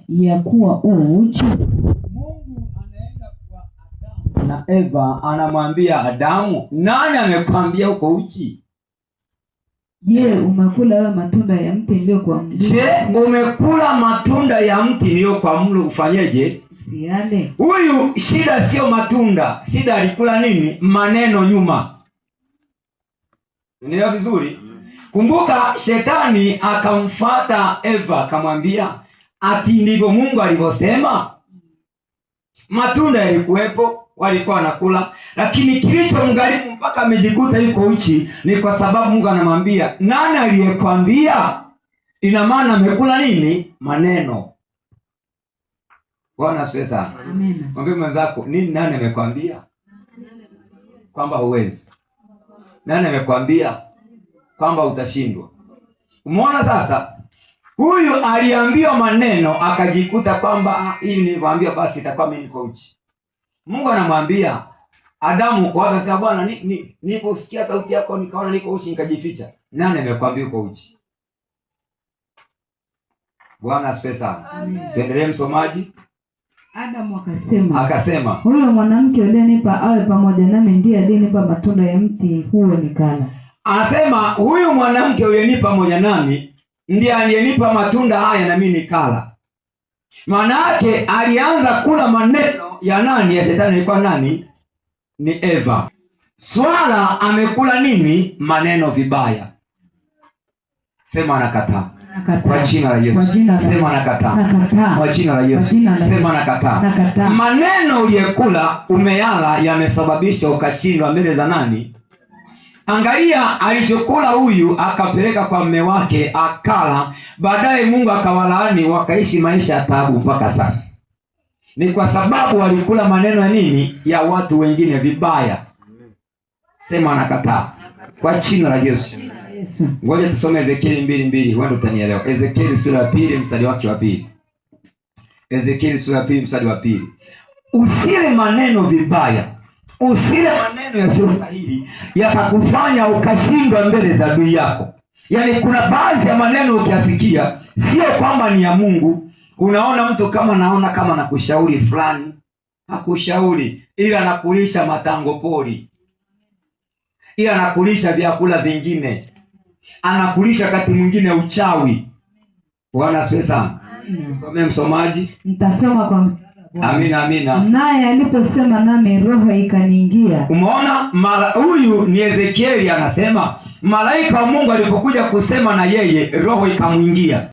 ya kuwa uchi? Mungu anaenda kwa Adamu na Eva, anamwambia Adamu, nani amekwambia uko uchi? Je, umekula wewe matunda ya mti niliyokuamuru? Umekula matunda ya mti niliyokuamuru ufanyeje? Usiale. Huyu shida sio matunda, shida alikula nini? Maneno nyuma. Unaelewa vizuri? Kumbuka shetani akamfuata Eva akamwambia, ati ndivyo Mungu alivyosema? Matunda yalikuwepo, walikuwa wanakula, lakini kilichomgharimu mpaka amejikuta yuko uchi ni kwa sababu Mungu anamwambia, nani aliyekwambia? Ina maana amekula nini? Maneno. Bwana asifiwe sana. Amen. Mwambie mwenzako, nani amekwambia kwamba huwezi? Nani amekwambia kwamba utashindwa? Umeona sasa? Huyu aliambiwa maneno akajikuta kwamba ili nilivyoambia basi itakuwa mimi niko uchi. Mungu anamwambia Adamu, kwa wapi? Sasa Bwana, niliposikia sauti yako nikaona niko uchi nikajificha. Nani amekwambia uko uchi? Bwana asifiwe sana. Tuendelee msomaji. Adamu akasema, huyo mwanamke uliyenipa awe pamoja nami ndiye aliyenipa matunda ya mti huo nikala. Anasema huyu mwanamke uliyenipa pamoja nami ndiye aliyenipa matunda haya na mimi nikala. Maana yake alianza kula maneno ya nani? Ya shetani. Ilikuwa nani? Ni Eva. Swala amekula nini? Maneno vibaya. Sema nakataa. Kwa jina la Yesu. Sema nakataa. Kwa jina la Yesu. Sema nakataa. Maneno uliyekula umeyala yamesababisha ukashindwa mbele za nani? Angalia alichokula huyu, akapeleka kwa mume wake akala, baadaye Mungu akawalaani, wakaishi maisha ya taabu mpaka sasa. Ni kwa sababu walikula maneno ya nini? Ya watu wengine vibaya. Sema nakataa kwa jina la Yesu. Ngoja tusome Ezekieli 2:2, wewe utanielewa. Ezekieli sura ya 2 mstari wake wa 2. Ezekieli sura ya 2 mstari wa 2. Usile maneno vibaya. Usile maneno yasiyostahili yakakufanya ukashindwa mbele za adui yako. Yaani kuna baadhi ya maneno ukiasikia sio kwamba ni ya Mungu. Unaona mtu kama naona kama nakushauri fulani, hakushauri, ila anakulisha matango pori, ila anakulisha vyakula vingine, anakulisha kati mwingine uchawi. Bwana asifiwe sana. Msome msomaji. Nitasoma kwa Amina. Naye aliposema nami roho ikaniingia. Umeona, huyu ni Ezekieli anasema malaika wa Mungu alipokuja kusema na yeye roho ikamwingia.